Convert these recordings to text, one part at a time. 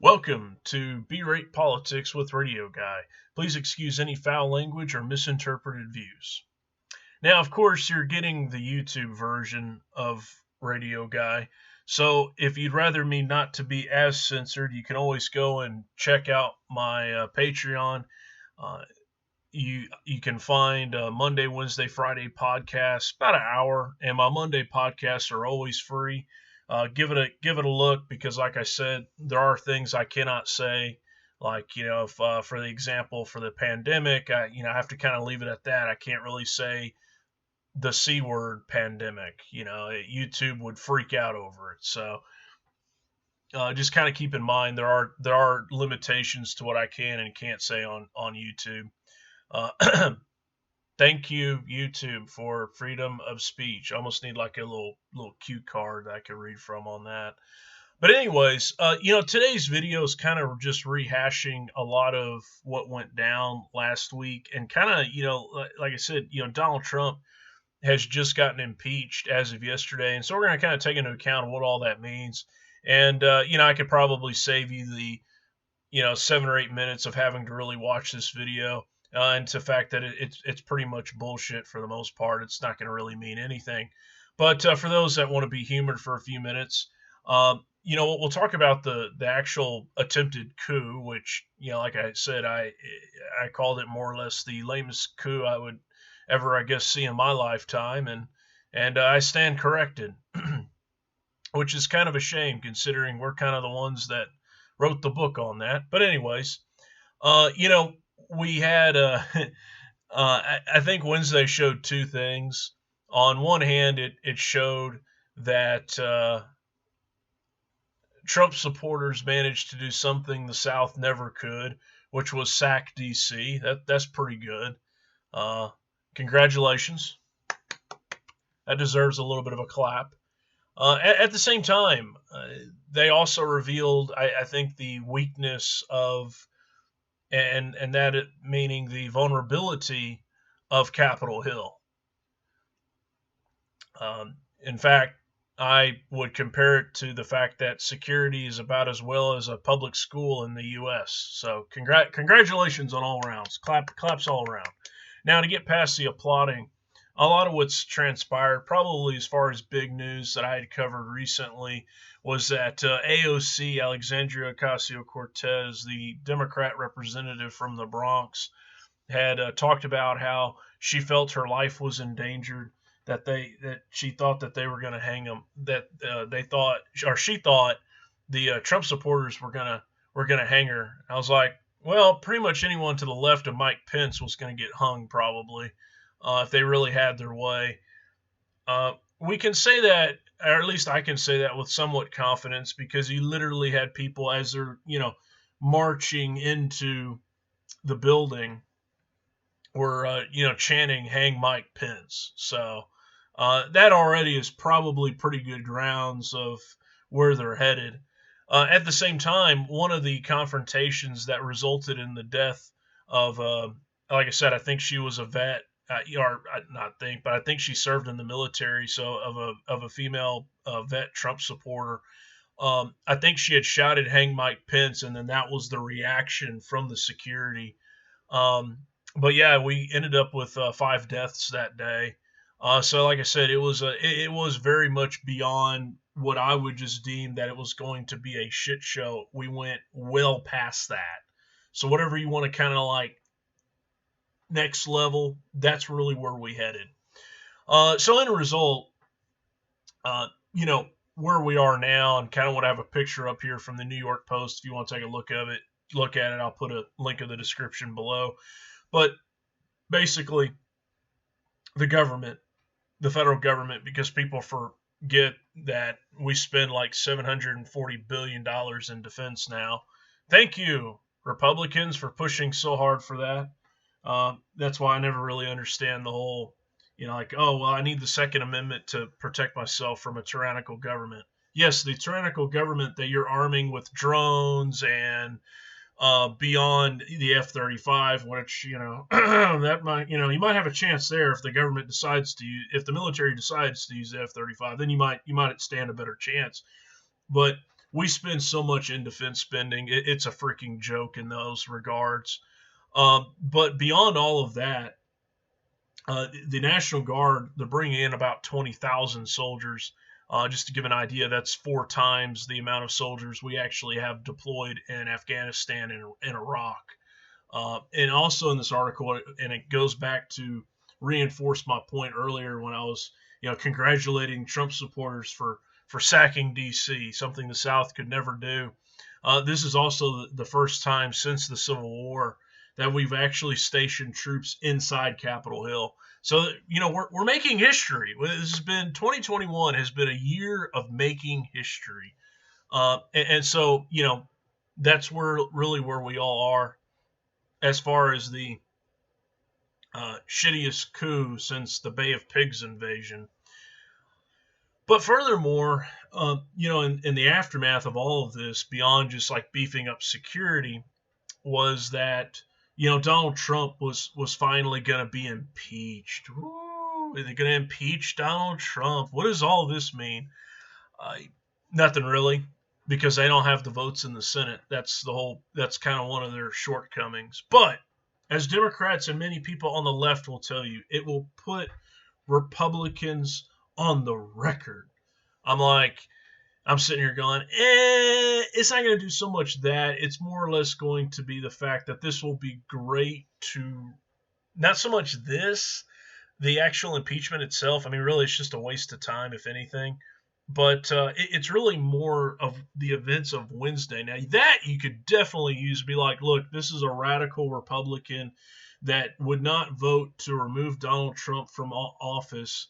Welcome to B-Rate Politics with Radio Guy. Please excuse any foul language or misinterpreted views. Now, of course, you're getting the YouTube version of Radio Guy, so if you'd rather me not to be as censored, you can always go and check out my Patreon. Uh, you can find Monday, Wednesday, Friday podcasts, about an hour, and my Monday podcasts are always free. Give it a look because, like I said, there are things I cannot say. Like if for the example for the pandemic, I have to kind of leave it at that. I can't really say the C word pandemic. YouTube would freak out over it. So just kind of keep in mind there are limitations to what I can and can't say on YouTube. Thank you, YouTube, for freedom of speech. I almost need like a little cue card that I could read from on that. But anyways, today's video is kind of just rehashing a lot of what went down last week, and kind of, like I said, Donald Trump has just gotten impeached as of yesterday, and so we're going to kind of take into account what all that means. And I could probably save you the 7 or 8 minutes of having to really watch this video. And to the fact that it's pretty much bullshit for the most part. It's not going to really mean anything. But for those that want to be humored for a few minutes, we'll talk about the actual attempted coup, which, like I said, I called it more or less the lamest coup I would ever, I guess, see in my lifetime. And I stand corrected, which is kind of a shame considering we're kind of the ones that wrote the book on that. But anyways, we had, I think Wednesday showed two things. On one hand, it showed that Trump supporters managed to do something the South never could, which was sack D.C. That's pretty good. Congratulations. That deserves a little bit of a clap. At the same time, they also revealed, I think, the weakness of and that meaning the vulnerability of Capitol Hill. In fact, I would compare it to the fact that security is about as well as a public school in the U.S. So congratulations on all rounds. Claps all around. Now, to get past the applauding, a lot of what's transpired, probably as far as big news that I had covered recently, was that AOC, Alexandria Ocasio-Cortez, the Democrat representative from the Bronx, had talked about how she felt her life was endangered, that she thought that they were going to hang him, that she thought the Trump supporters were gonna hang her. I was like, well, pretty much anyone to the left of Mike Pence was going to get hung probably if they really had their way. We can say that, or at least I can say that with somewhat confidence, because you literally had people as they're, marching into the building were, chanting, "Hang Mike Pence." So that already is probably pretty good grounds of where they're headed. At the same time, one of the confrontations that resulted in the death of, like I said, I think she was a vet. I think she served in the military, so of a female vet Trump supporter. I think she had shouted "Hang Mike Pence," and then that was the reaction from the security. But yeah, we ended up with 5 deaths that day. So like I said, it was very much beyond what I would just deem that it was going to be a shit show. We went well past that. So whatever you want to kind of like next level, that's really where we headed. So in a result, where we are now, and kind of what I have a picture up here from the New York Post. If you want to take a look at it, I'll put a link in the description below. But basically, the federal government, because people forget that we spend like $740 billion in defense now. Thank you, Republicans, for pushing so hard for that. That's why I never really understand the whole, I need the Second Amendment to protect myself from a tyrannical government. Yes, the tyrannical government that you're arming with drones and beyond the F-35, which, that might, you might have a chance there if the military decides to use the F-35, then you might stand a better chance. But we spend so much in defense spending. It's a freaking joke in those regards. But beyond all of that, the National Guard, they're bringing in about 20,000 soldiers. Just to give an idea, that's 4 times the amount of soldiers we actually have deployed in Afghanistan and in Iraq. And also in this article, and it goes back to reinforce my point earlier when I was, congratulating Trump supporters for sacking D.C., something the South could never do. This is also the first time since the Civil War that we've actually stationed troops inside Capitol Hill. So, we're making history. This has been 2021 has been a year of making history. And so, that's where we all are as far as the shittiest coup since the Bay of Pigs invasion. But furthermore, in the aftermath of all of this, beyond just like beefing up security, was that Donald Trump was finally going to be impeached. Woo, are they going to impeach Donald Trump? What does all this mean? Nothing really, because they don't have the votes in the Senate. That's kind of one of their shortcomings. But as Democrats and many people on the left will tell you, it will put Republicans on the record. I'm sitting here going, it's not going to do so much that. It's more or less going to be the fact that this will be great to, not so much the actual impeachment itself. I mean, really, it's just a waste of time, if anything. But it's really more of the events of Wednesday. Now, that you could definitely use, be like, look, this is a radical Republican that would not vote to remove Donald Trump from office,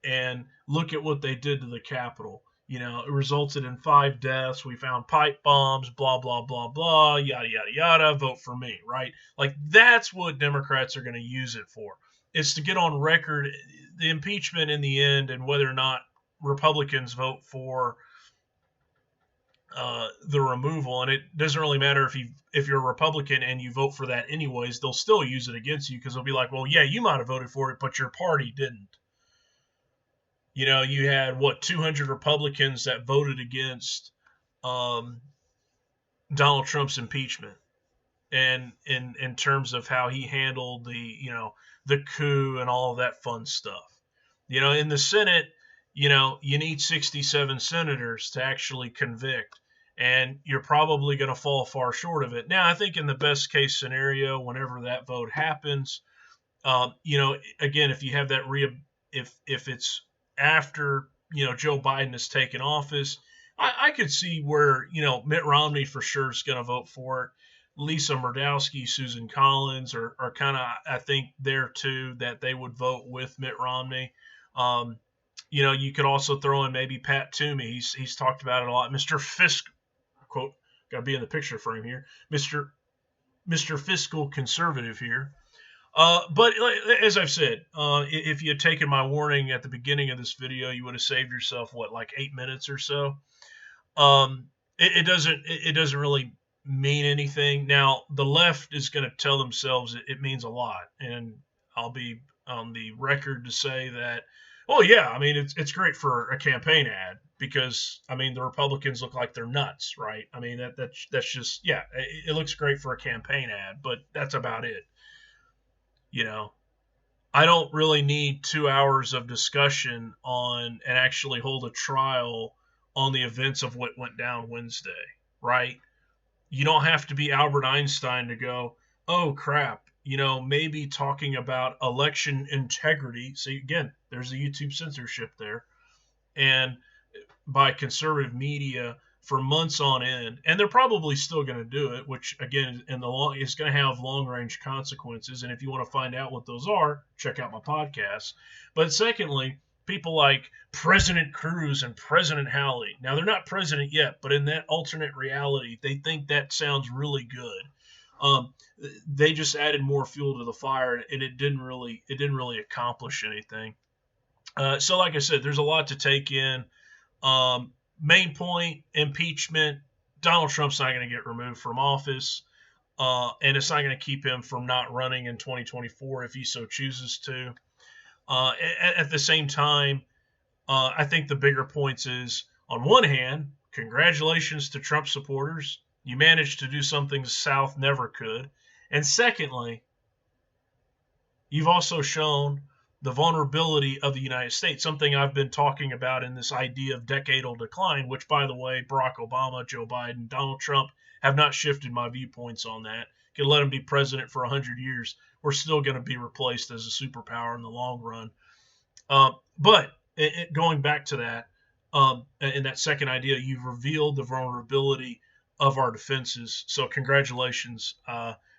and look at what they did to the Capitol. It resulted in 5 deaths. We found pipe bombs, blah, blah, blah, blah, yada, yada, yada. Vote for me, right? Like, that's what Democrats are going to use it for. It's to get on record the impeachment in the end, and whether or not Republicans vote for the removal. And it doesn't really matter if you're a Republican and you vote for that anyways, they'll still use it against you, because they'll be like, well, yeah, you might have voted for it, but your party didn't. You had 200 Republicans that voted against Donald Trump's impeachment, and in terms of how he handled the coup and all of that fun stuff. In the Senate, you need 67 senators to actually convict, and you're probably going to fall far short of it. Now, I think in the best case scenario, whenever that vote happens, again, if you have that if it's after Joe Biden has taken office, I could see where Mitt Romney for sure is going to vote for it. Lisa Murdowski, Susan Collins are kind of, I think, there too, that they would vote with Mitt Romney. You could also throw in maybe Pat Toomey. He's talked about it a lot. Mr. Fisk, quote, got to be in the picture frame here. Mr. Fiscal Conservative here. But as I've said, if you had taken my warning at the beginning of this video, you would have saved yourself 8 minutes or so. It doesn't really mean anything. Now, the left is going to tell themselves it means a lot, and I'll be on the record to say that, well, yeah, I mean, it's great for a campaign ad, because I mean, the Republicans look like they're nuts, right? I mean, that's just, yeah, it looks great for a campaign ad, but that's about it. I don't really need 2 hours of discussion on and actually hold a trial on the events of what went down Wednesday, right? You don't have to be Albert Einstein to go, oh crap, maybe talking about election integrity. See, again, there's the YouTube censorship there. And by conservative media for months on end, and they're probably still going to do it, which again, is going to have long-range consequences. And if you want to find out what those are, check out my podcast. But secondly, people like President Cruz and President Halley. Now, they're not president yet, but in that alternate reality, they think that sounds really good. They just added more fuel to the fire, and it didn't really accomplish anything. So, like I said, there's a lot to take in. Main point, impeachment. Donald Trump's not going to get removed from office, and it's not going to keep him from not running in 2024 if he so chooses to. At the same time, I think the bigger points is, on one hand, congratulations to Trump supporters. You managed to do something the South never could. And secondly, you've also shown the vulnerability of the United States, something I've been talking about in this idea of decadal decline, which, by the way, Barack Obama, Joe Biden, Donald Trump have not shifted my viewpoints on that. Could let him be president for 100 years. We're still going to be replaced as a superpower in the long run. But going back to that, and that second idea, you've revealed the vulnerability of our defenses. So congratulations.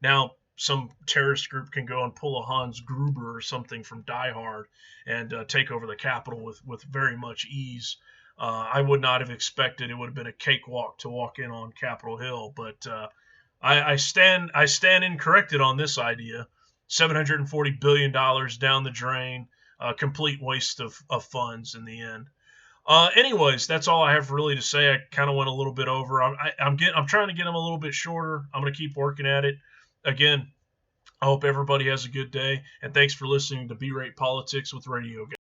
Now some terrorist group can go and pull a Hans Gruber or something from Die Hard and take over the Capitol with very much ease. I would not have expected it would have been a cakewalk to walk in on Capitol Hill, but I stand incorrected on this idea. $740 billion down the drain, complete waste of funds in the end. Anyways, that's all I have really to say. I kind of went a little bit over. I'm trying to get them a little bit shorter. I'm going to keep working at it. Again, I hope everybody has a good day, and thanks for listening to B-Rate Politics with Radio Guy.